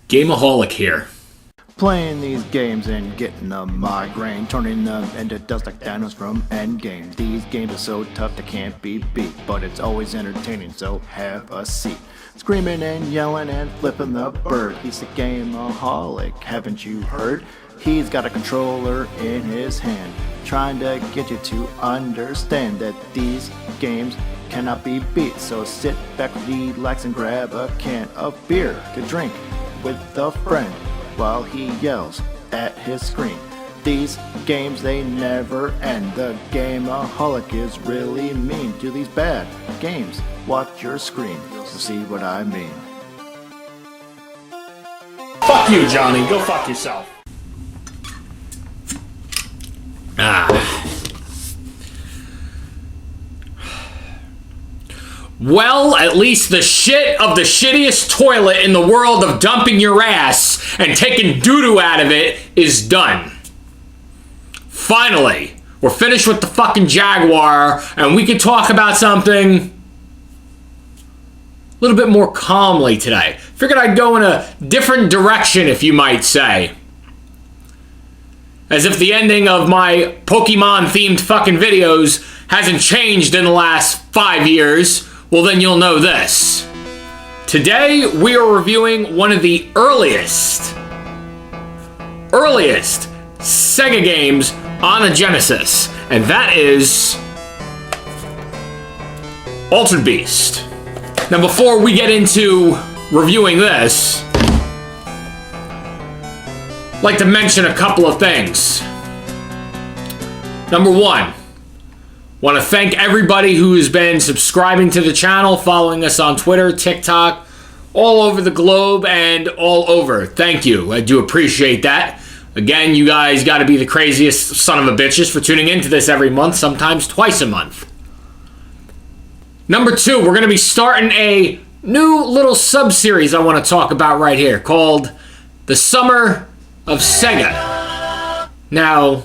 GAME-O-HOLIC here. Playing these games and getting a migraine, turning them into dust like Thanos from Endgame. These games are so tough they can't be beat, but it's always entertaining, so have a seat. Screaming and yelling and flipping the bird. He's the GAME-O-HOLIC, haven't you heard? He's got a controller in his hand, trying to get you to understand that these games cannot be beat. So sit back, relax, and grab a can of beer to drink with a friend while he yells at his screen. These games, they never end. The GAME-O-HOLIC is really mean to these bad games. Watch your screen, you'll see what I mean. Fuck you, Johnny. Go fuck yourself. Well, at least the shit of the shittiest toilet in the world of dumping your ass and taking doo-doo out of it is done. Finally, we're finished with the fucking Jaguar, and we can talk about something a little bit more calmly today. Figured I'd go in a different direction, if you might say. As if the ending of my Pokemon-themed fucking videos hasn't changed in the last 5 years, well then you'll know this. Today, we are reviewing one of the earliest Sega games on the Genesis, and that is Altered Beast. Now before we get into reviewing this, I'd like to mention a couple of things. Number one, want to thank everybody who has been subscribing to the channel, following us on Twitter, TikTok, all over the globe and all over. Thank you. I do appreciate that. Again, you guys got to be the craziest son of a bitches for tuning into this every month, sometimes twice a month. Number two, we're going to be starting a new little sub-series I want to talk about right here called The Summer of Sega. Now,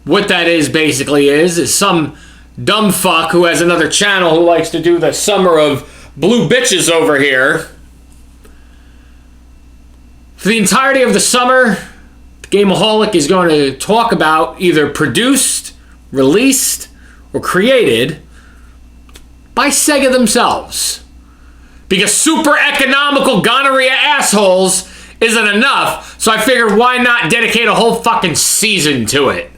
what that is basically is some dumb fuck who has another channel who likes to do the Summer of Blue Bitches over here. For the entirety of the summer, the GAME-O-HOLIC is going to talk about either produced, released, or created by Sega themselves. Because super economical gonorrhea assholes isn't enough, so I figured why not dedicate a whole fucking season to it.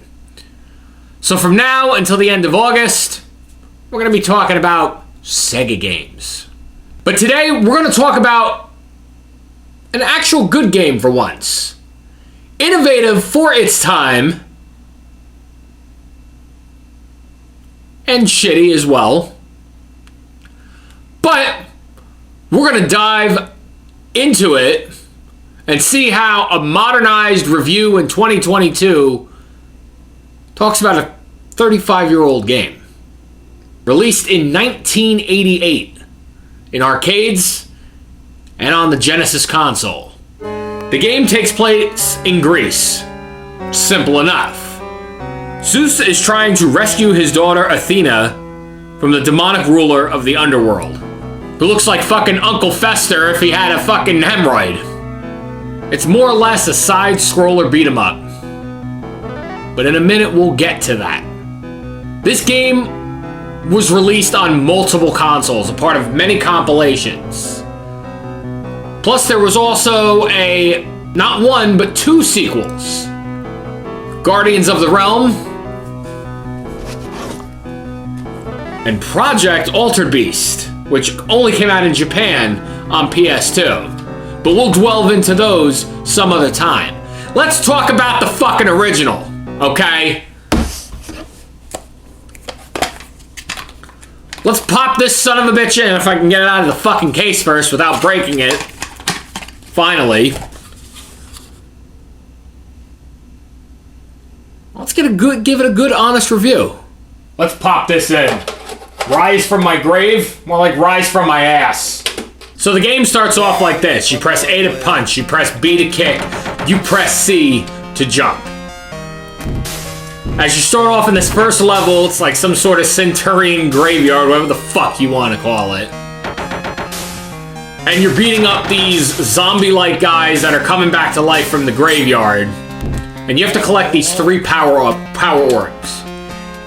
So from now until the end of August, we're going to be talking about Sega games. But today, we're going to talk about an actual good game for once. Innovative for its time, and shitty as well. But we're going to dive into it and see how a modernized review in 2022 talks about a 35-year-old game. Released in 1988 in arcades and on the Genesis console. The game takes place in Greece. Simple enough. Zeus is trying to rescue his daughter Athena from the demonic ruler of the underworld, who looks like fucking Uncle Fester if he had a fucking hemorrhoid. It's more or less a side-scroller beat-em-up. But in a minute, we'll get to that. This game was released on multiple consoles, a part of many compilations. Plus, there was also not one, but two sequels. Guardians of the Realm and Project Altered Beast, which only came out in Japan on PS2. But we'll delve into those some other time. Let's talk about the fucking original, okay? Let's pop this son of a bitch in, if I can get it out of the fucking case first without breaking it. Finally. Let's give it a good, honest review. Let's pop this in. Rise from my grave? More like rise from my ass. So the game starts off like this. You press A to punch, you press B to kick, you press C to jump. As you start off in this first level, it's like some sort of Centurion graveyard, whatever the fuck you want to call it. and you're beating up these zombie-like guys that are coming back to life from the graveyard. And you have to collect these 3 power orbs.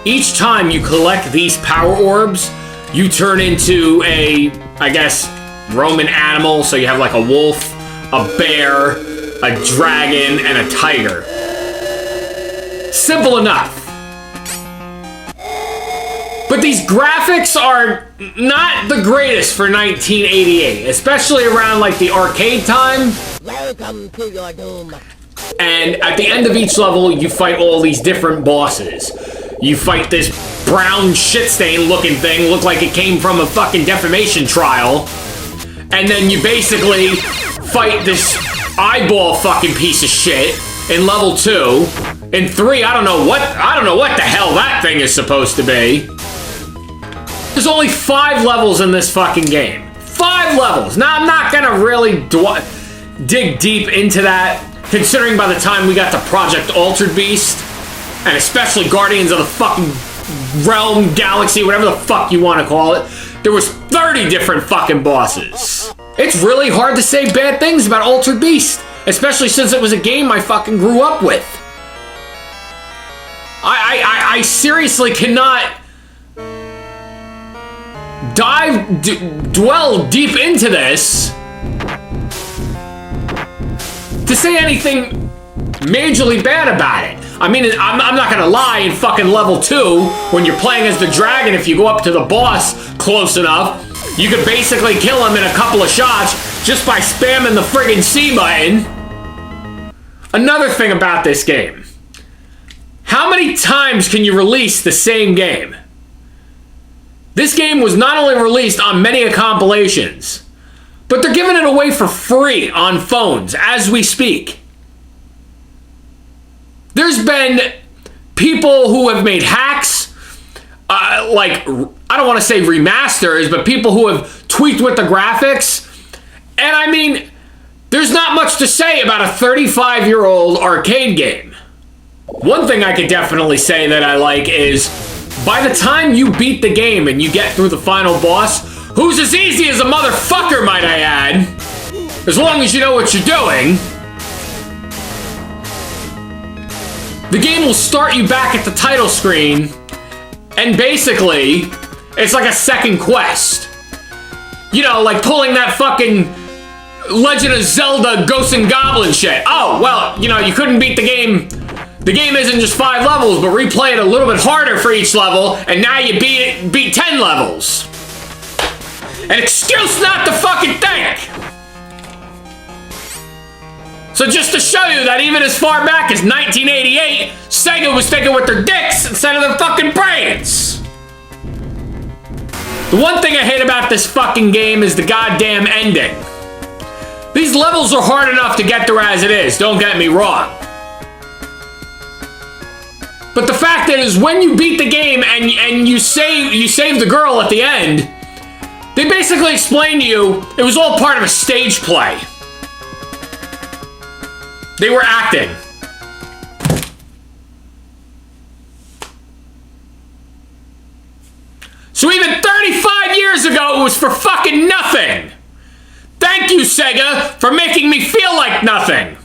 Each time you collect these power orbs, you turn into a, I guess, Roman animal. So you have like a wolf, a bear, a dragon, and a tiger. Simple enough. But these graphics are not the greatest for 1988, especially around like the arcade time. Welcome to your doom. And at the end of each level, you fight all these different bosses. You fight this brown shit stain looking thing, look like it came from a fucking defamation trial. And then you basically fight this eyeball fucking piece of shit in level 2. In 3, I don't know what the hell that thing is supposed to be. There's only 5 levels in this fucking game. 5 levels. Now, I'm not gonna really dig deep into that, considering by the time we got to Project Altered Beast, and especially Guardians of the fucking Realm, Galaxy, whatever the fuck you want to call it, there was 30 different fucking bosses. It's really hard to say bad things about Altered Beast, especially since it was a game I fucking grew up with. I seriously cannot dwell deep into this to say anything majorly bad about it. I mean, I'm not gonna lie, in fucking level 2, when you're playing as the dragon, if you go up to the boss close enough, you could basically kill him in a couple of shots just by spamming the friggin' C button. Another thing about this game. How many times can you release the same game? This game was not only released on many compilations, but they're giving it away for free on phones as we speak. There's been people who have made hacks, like, I don't want to say remasters, but people who have tweaked with the graphics. And I mean, there's not much to say about a 35-year-old arcade game. One thing I could definitely say that I like is, by the time you beat the game and you get through the final boss, who's as easy as a motherfucker, might I add, as long as you know what you're doing, the game will start you back at the title screen, and basically, it's like a second quest. You know, like pulling that fucking Legend of Zelda Ghosts and Goblins shit. Oh, well, you know, you couldn't beat the game. The game isn't just 5 levels, but replay it a little bit harder for each level, and now you beat 10 levels. An excuse not to fucking think! So just to show you that even as far back as 1988, Sega was thinking with their dicks instead of their fucking brains! The one thing I hate about this fucking game is the goddamn ending. These levels are hard enough to get through as it is, don't get me wrong. But the fact is, when you beat the game and you save the girl at the end, they basically explain to you it was all part of a stage play. They were acting. So even 35 years ago, it was for fucking nothing. Thank you, Sega, for making me feel like nothing.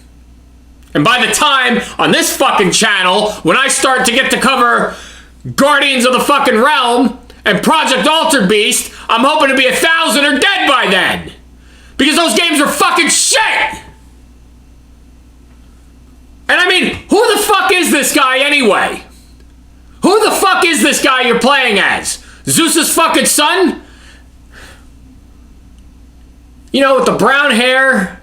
And by the time on this fucking channel, when I start to get to cover Guardians of the fucking Realm and Project Altered Beast, I'm hoping to be 1,000 or dead by then. Because those games are fucking shit. And I mean, who the fuck is this guy anyway? Who the fuck is this guy you're playing as? Zeus's fucking son? You know, with the brown hair?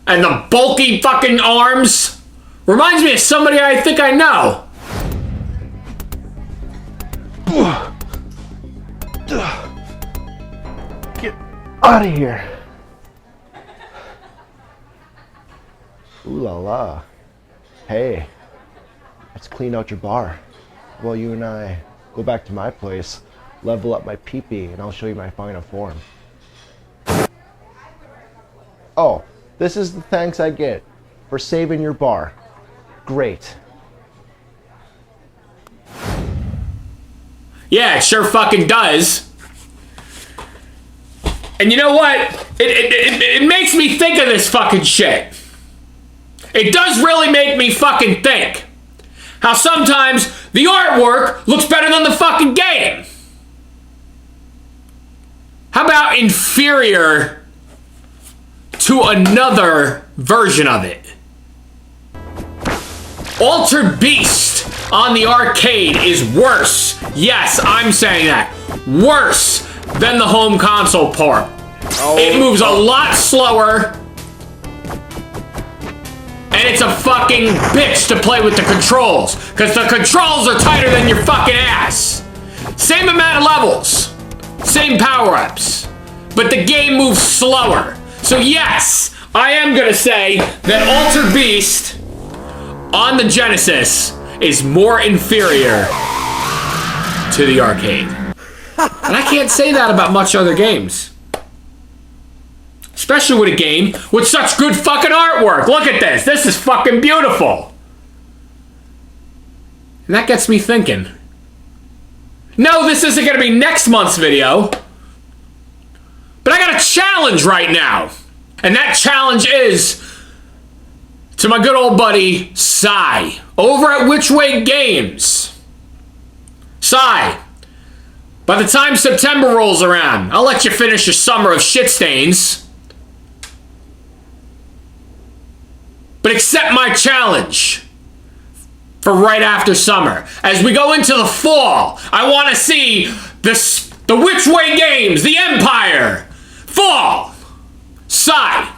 And the bulky fucking arms? Reminds me of somebody I think I know. Get out of here. Ooh la la. Hey, let's clean out your bar. While you and I go back to my place, level up my pee-pee, and I'll show you my final form. Oh, this is the thanks I get for saving your bar. Great. Yeah, it sure fucking does. And you know what? It makes me think of this fucking shit. It does really make me fucking think. How sometimes the artwork looks better than the fucking game. How about inferior to another version of it? Altered Beast on the arcade is worse. Yes, I'm saying that. Worse than the home console port. It moves a lot slower. And it's a fucking bitch to play with the controls. Because the controls are tighter than your fucking ass. Same amount of levels. Same power-ups. But the game moves slower. So yes, I am going to say that Altered Beast on the Genesis is more inferior to the arcade. And I can't say that about much other games. Especially with a game with such good fucking artwork. Look at this. This is fucking beautiful. And that gets me thinking. No, this isn't going to be next month's video. But I got a challenge right now. And that challenge is to my good old buddy, Cy, over at Which Way Games. Cy, by the time September rolls around, I'll let you finish your summer of shit stains. But accept my challenge for right after summer. As we go into the fall, I want to see the Which Way Games, the Empire, fall. Cy,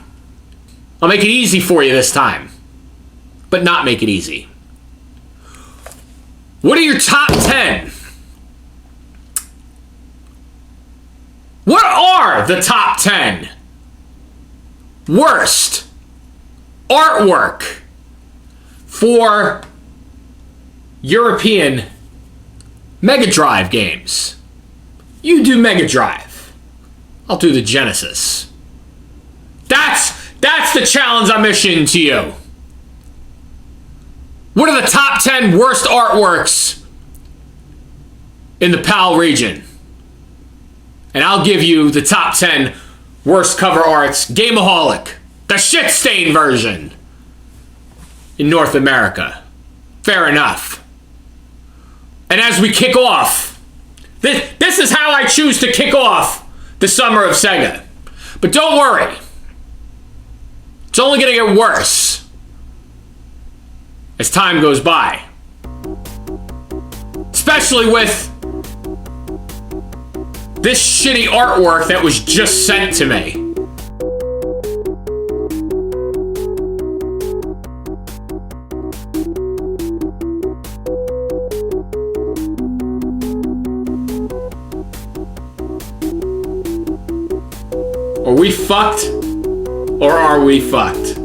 I'll make it easy for you this time, but not make it easy. What are your top 10? What are the top 10 worst artwork for European Mega Drive games? You do Mega Drive. I'll do the Genesis. That's the challenge I'm issuing to you. What are the top 10 worst artworks in the PAL region? And I'll give you the top 10 worst cover arts, GAME-O-HOLIC, the shit stain version in North America. Fair enough. And as we kick off, this is how I choose to kick off the Summer of Sega. But don't worry. It's only going to get worse as time goes by. Especially with this shitty artwork that was just sent to me. Are we fucked? Or are we fucked?